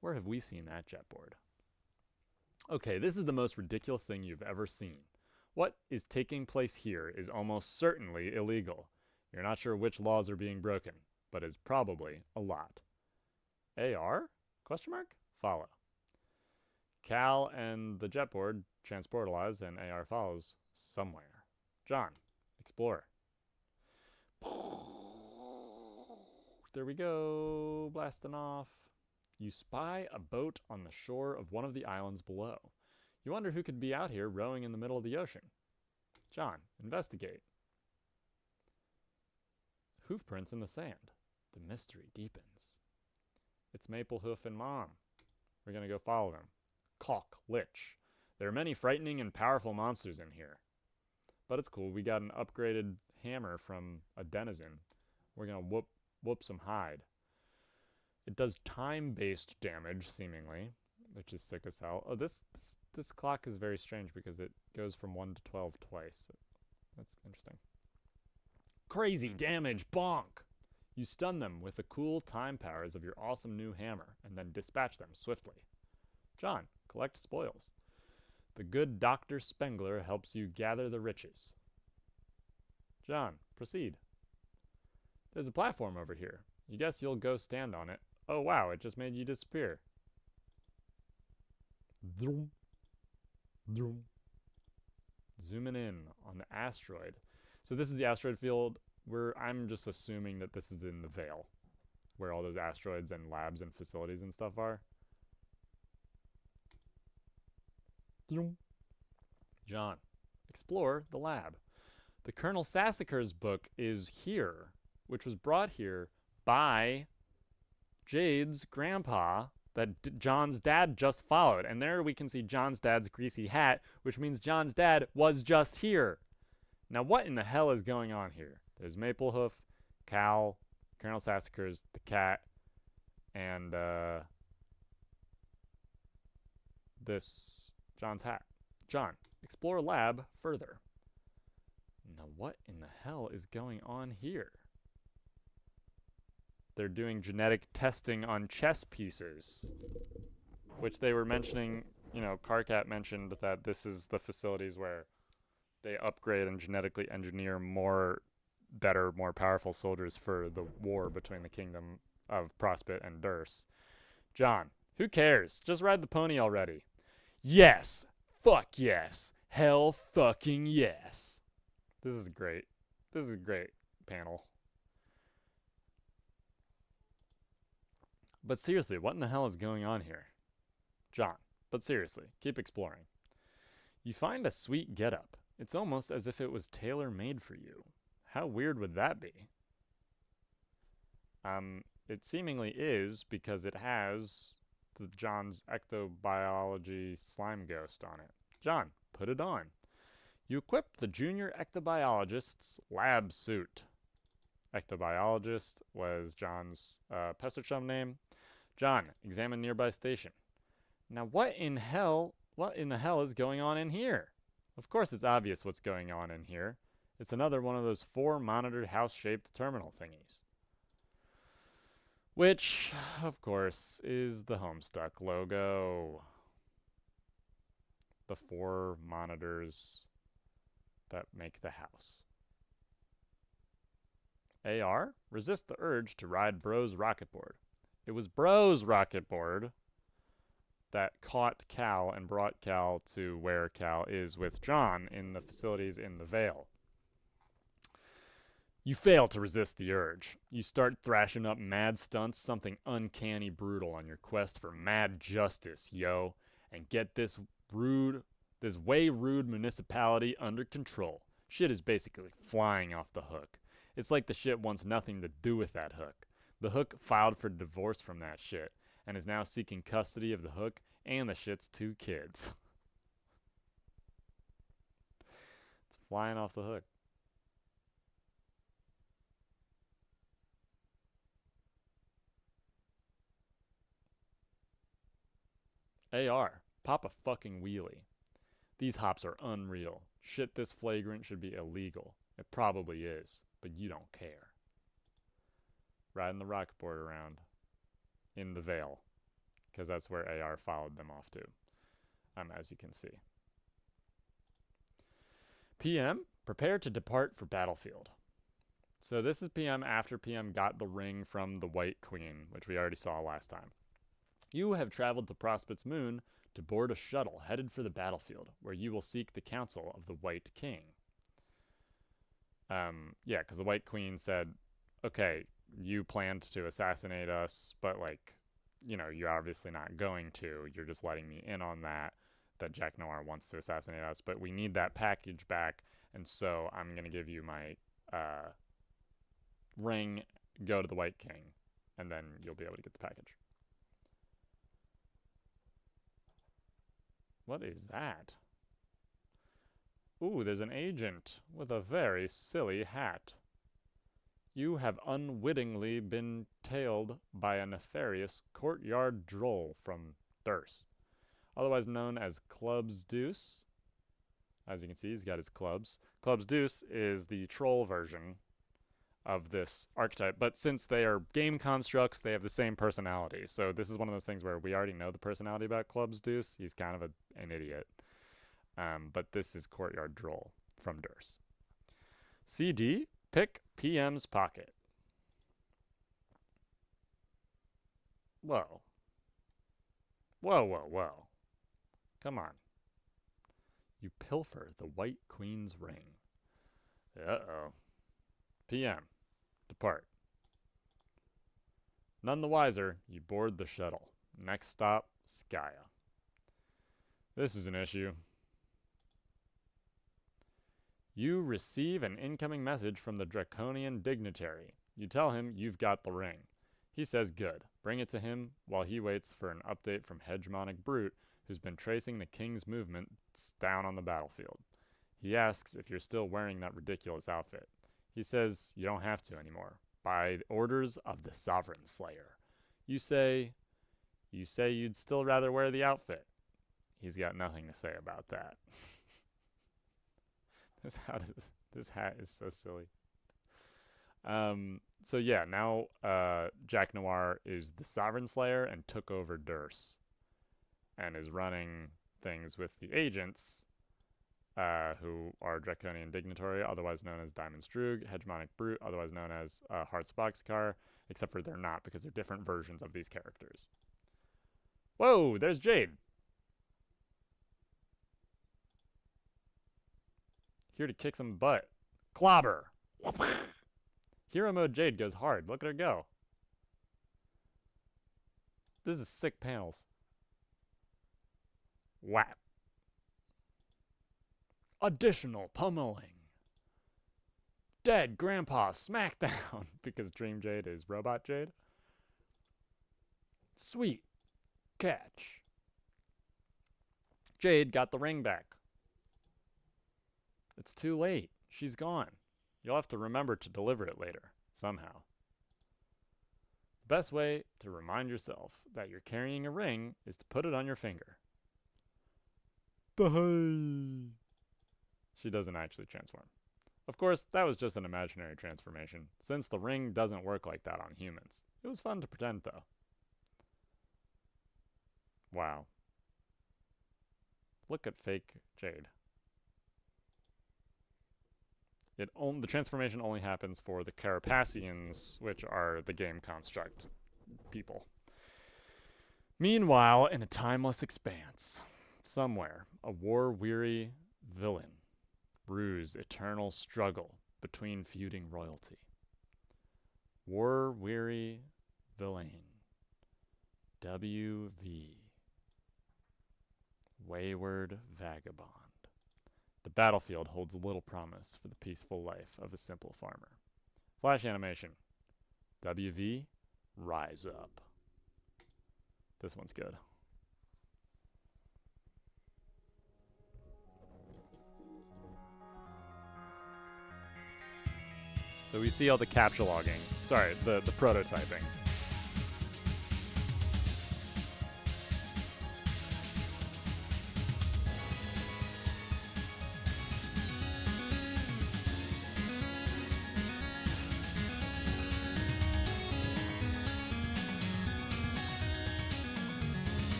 Where have we seen that jet board? Okay, this is the most ridiculous thing you've ever seen. What is taking place here is almost certainly illegal. You're not sure which laws are being broken, but it's probably a lot. AR? Question mark? Follow. Cal and the jetboard transportalize and AR follows somewhere. John, explore. There we go, blasting off. You spy a boat on the shore of one of the islands below. You wonder who could be out here rowing in the middle of the ocean. John, investigate. Hoof prints in the sand. The mystery deepens. It's Maplehoof and Mom. We're going to go follow them. Caulk, Lich. There are many frightening and powerful monsters in here. But it's cool. We got an upgraded hammer from a denizen. We're going to whoop some hide. It does time-based damage, seemingly, which is sick as hell. Oh, this clock is very strange because it goes from 1 to 12 twice. That's interesting. Crazy damage, bonk! You stun them with the cool time powers of your awesome new hammer, and then dispatch them swiftly. John, collect spoils. The good Dr. Spengler helps you gather the riches. John, proceed. There's a platform over here. You guess you'll go stand on it. Oh wow, it just made you disappear. Zoom. Zoom. Zooming in on the asteroid. So this is the asteroid field where I'm just assuming that this is in the Veil, where all those asteroids and labs and facilities and stuff are. Zoom. John, explore the lab. The Colonel Sassacre's book is here, which was brought here by Jade's grandpa that John's dad just followed. And there we can see John's dad's greasy hat, which means John's dad was just here. Now, what in the hell is going on here? There's Maplehoof, Cal, Colonel Sassacres, the cat, and this John's hat. John, explore lab further. Now, what in the hell is going on here? They're doing genetic testing on chess pieces, which they were mentioning. You know, Carcat mentioned that this is the facilities where they upgrade and genetically engineer better, more powerful soldiers for the war between the kingdom of Prospit and Durst. John, who cares? Just ride the pony already. Yes! Fuck yes! Hell fucking yes! This is great. This is a great panel. But seriously, what in the hell is going on here? John, but seriously, keep exploring. You find a sweet getup. It's almost as if it was tailor-made for you. How weird would that be? It seemingly is because it has the John's ectobiology slime ghost on it. John, put it on. You equip the junior ectobiologist's lab suit. Ectobiologist was John's Pesterchum name. John, examine nearby station. Now what in the hell is going on in here? Of course it's obvious what's going on in here. It's another one of those 4 monitored house-shaped terminal thingies. Which, of course, is the Homestuck logo. The 4 monitors that make the house. AR, resist the urge to ride Bro's rocket board. It was Bro's rocket board that caught Cal and brought Cal to where Cal is with John in the facilities in the Vale. You fail to resist the urge. You start thrashing up mad stunts, something uncanny brutal on your quest for mad justice, yo, and get this way rude municipality under control. Shit is basically flying off the hook. It's like the shit wants nothing to do with that hook. The hook filed for divorce from that shit, and is now seeking custody of the hook and the shit's 2 kids. It's flying off the hook. AR, pop a fucking wheelie. These hops are unreal. Shit this flagrant should be illegal. It probably is, but you don't care. Riding the rocket board around in the Vale, because that's where AR followed them off to, as you can see. PM, prepare to depart for battlefield. So this is PM after PM got the ring from the White Queen, which we already saw last time. You have traveled to Prospit's moon to board a shuttle headed for the battlefield, where you will seek the counsel of the White King. Yeah, because the White Queen said, okay, you planned to assassinate us, but, like, you know, you're obviously not going to. You're just letting me in on that Jack Noir wants to assassinate us, but we need that package back, and so I'm going to give you my ring, go to the White King, and then you'll be able to get the package. What is that? Ooh, there's an agent with a very silly hat. You have unwittingly been tailed by a nefarious courtyard droll from Durst, otherwise known as Clubs Deuce. As you can see, he's got his clubs. Clubs Deuce is the troll version of this archetype, but since they are game constructs, they have the same personality. So this is one of those things where we already know the personality about Clubs Deuce. He's kind of an idiot. But this is Courtyard Droll from Durst. CD, pick PM's pocket. Whoa. Whoa, whoa, whoa. Come on. You pilfer the White Queen's ring. Uh-oh. PM, depart. None the wiser, you board the shuttle. Next stop, Skya. This is an issue. You receive an incoming message from the Draconian dignitary. You tell him you've got the ring. He says good. Bring it to him while he waits for an update from Hegemonic Brute, who's been tracing the king's movements down on the battlefield. He asks if you're still wearing that ridiculous outfit. He says you don't have to anymore, by the orders of the Sovereign Slayer. You say you'd still rather wear the outfit. He's got nothing to say about that. This hat is so silly. So yeah, now Jack Noir is the Sovereign Slayer and took over Durst and is running things with the agents, who are Draconian Dignitary, otherwise known as Diamond Stroog, Hegemonic Brute, otherwise known as Hearts Boxcar, except for they're not because they're different versions of these characters. Whoa, there's Jade. Here to kick some butt. Clobber. Hero mode Jade goes hard. Look at her go. This is sick panels. Whap. Additional pummeling. Dead Grandpa Smackdown. Because Dream Jade is Robot Jade. Sweet catch. Jade got the ring back. It's too late. She's gone. You'll have to remember to deliver it later, somehow. The best way to remind yourself that you're carrying a ring is to put it on your finger. Bye. She doesn't actually transform. Of course, that was just an imaginary transformation, since the ring doesn't work like that on humans. It was fun to pretend, though. Wow. Look at fake Jade. The transformation only happens for the Carapassians, which are the game construct people. Meanwhile, in a timeless expanse, somewhere, a war-weary villain brews eternal struggle between feuding royalty. War-weary villain. W.V. Wayward Vagabond. The battlefield holds little promise for the peaceful life of a simple farmer. Flash animation. WV, rise up. This one's good. So we see all the capture logging. Sorry, the prototyping.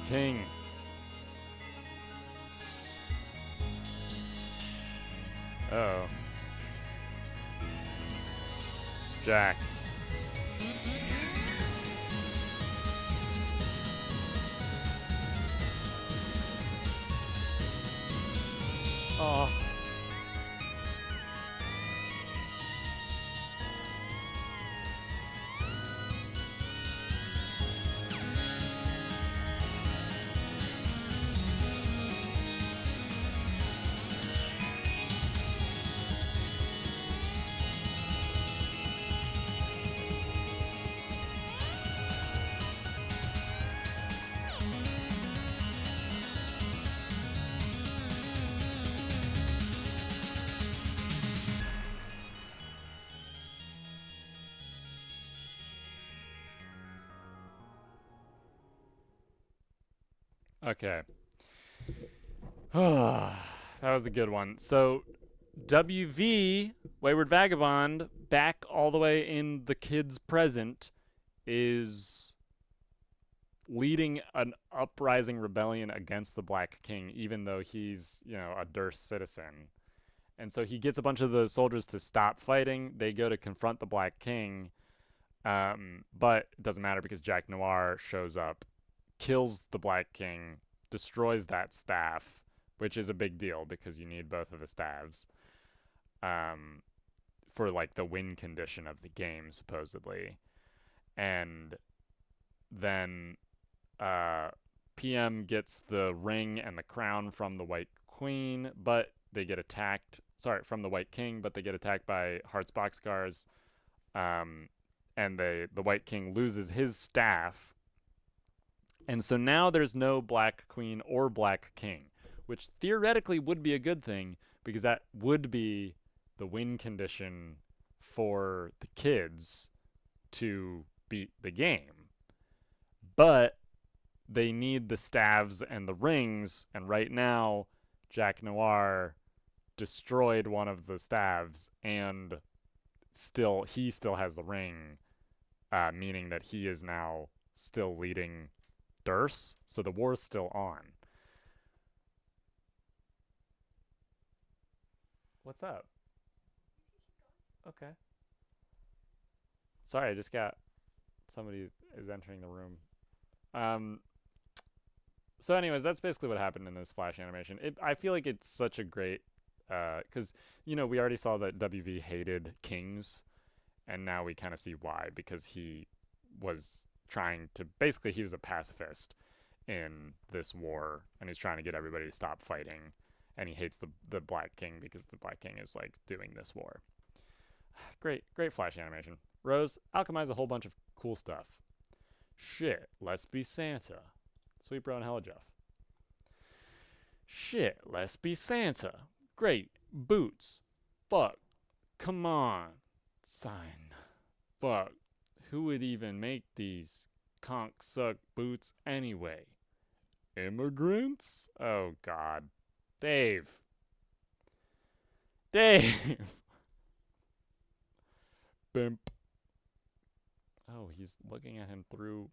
King. Uh-oh. It's Jack. Oh. Okay. That was a good one. So, WV, Wayward Vagabond, back all the way in the kid's present, is leading an uprising rebellion against the Black King, even though he's, a Durst citizen. And so he gets a bunch of the soldiers to stop fighting. They go to confront the Black King, but it doesn't matter because Jack Noir shows up, kills the Black King, destroys that staff, which is a big deal because you need both of the staves for like the win condition of the game, supposedly. And then PM gets the ring and the crown from the White Queen, but they get attacked. Sorry, from the White King, but they get attacked by Heart's Boxcars. And the White King loses his staff. And so now there's no Black Queen or Black King, which theoretically would be a good thing because that would be the win condition for the kids to beat the game. But they need the staves and the rings, and right now Jack Noir destroyed one of the staves and he still has the ring, meaning that he is now still leading Durst, so the war's still on. What's up? Okay. Sorry, I just got somebody is entering the room. So anyways, that's basically what happened in this Flash animation. I feel like it's such a great, because, we already saw that WV hated kings, and now we kind of see why, because he was he was a pacifist in this war, and he's trying to get everybody to stop fighting, and he hates the Black King because the Black King is, like, doing this war. Great Flash animation. Rose, alchemize a whole bunch of cool stuff. Shit, let's be Santa. Sweet Bro and Hella Jeff. Shit, let's be Santa. Great. Boots. Fuck. Come on. Sign. Fuck. Who would even make these conch-suck boots anyway? Immigrants? Oh, God. Dave. Bimp. Oh, he's looking at him through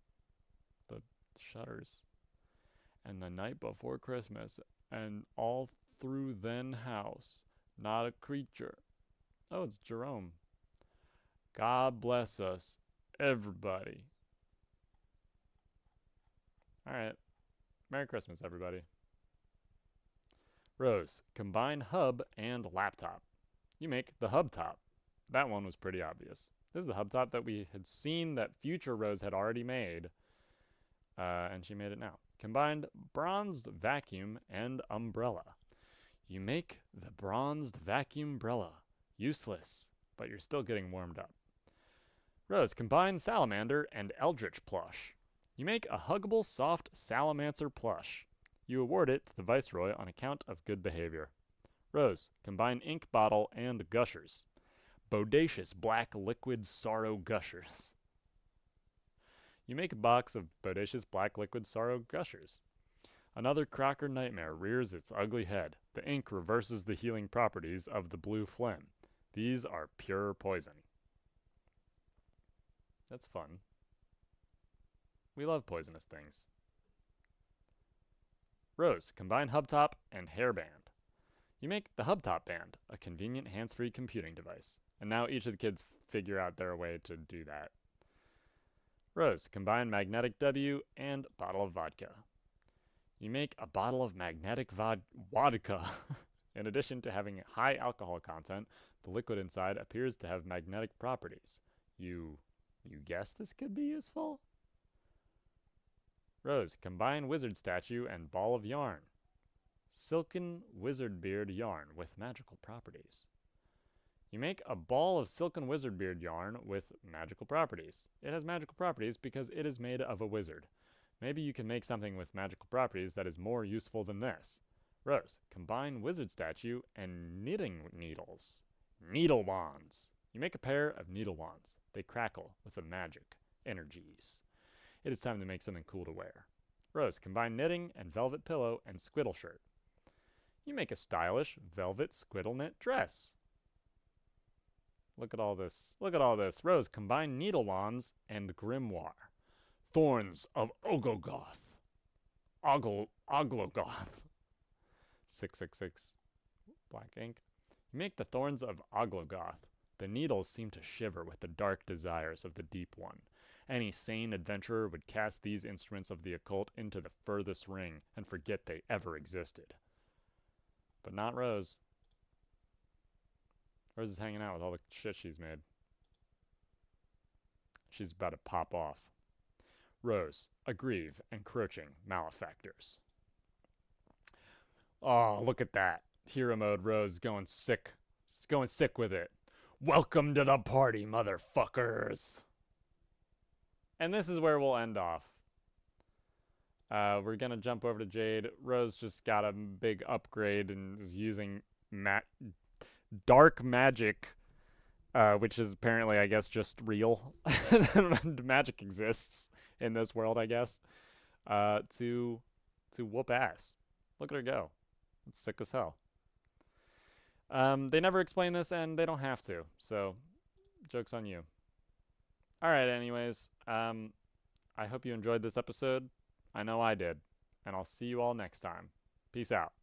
the shutters. And the night before Christmas, and all through then house, not a creature. Oh, it's Jerome. God bless us, everybody. Alright. Merry Christmas, everybody. Rose, combine hub and laptop. You make the hub top. That one was pretty obvious. This is the hub top that we had seen that future Rose had already made. And she made it now. Combined bronzed vacuum and umbrella. You make the bronzed vacuum umbrella. Useless, but you're still getting warmed up. Rose, combine salamander and eldritch plush. You make a huggable soft salamancer plush. You award it to the Viceroy on account of good behavior. Rose, combine ink bottle and gushers. Bodacious black liquid sorrow gushers. You make a box of bodacious black liquid sorrow gushers. Another Crocker nightmare rears its ugly head. The ink reverses the healing properties of the blue phlegm. These are pure poison. That's fun. We love poisonous things. Rose, combine hubtop and hairband. You make the hubtop band, a convenient hands-free computing device. And now each of the kids figure out their way to do that. Rose, combine magnetic W and bottle of vodka. You make a bottle of magnetic vodka. In addition to having high alcohol content, the liquid inside appears to have magnetic properties. You guess this could be useful? Rose, combine wizard statue and ball of yarn. Silken wizard beard yarn with magical properties. You make a ball of silken wizard beard yarn with magical properties. It has magical properties because it is made of a wizard. Maybe you can make something with magical properties that is more useful than this. Rose, combine wizard statue and knitting needles. Needle wands. You make a pair of needle wands. They crackle with the magic energies. It is time to make something cool to wear. Rose, combine knitting and velvet pillow and squiddle shirt. You make a stylish velvet squiddle knit dress. Look at all this. Look at all this. Rose, combine needle wands and grimoire. thorns of Oglogoth. 666. Black ink. You make the thorns of Oglogoth. The needles seem to shiver with the dark desires of the Deep One. Any sane adventurer would cast these instruments of the occult into the furthest ring and forget they ever existed. But not Rose. Rose is hanging out with all the shit she's made. She's about to pop off. Rose, aggrieve, encroaching malefactors. Oh, look at that. Hero mode Rose going sick. It's going sick with it. Welcome to the party, motherfuckers. And this is where we'll end off. We're going to jump over to Jade. Rose just got a big upgrade and is using dark magic, which is apparently, I guess, just real. Magic exists in this world, I guess, to whoop ass. Look at her go. It's sick as hell. They never explain this, and they don't have to, so joke's on you. Alright, anyways, I hope you enjoyed this episode. I know I did, and I'll see you all next time. Peace out.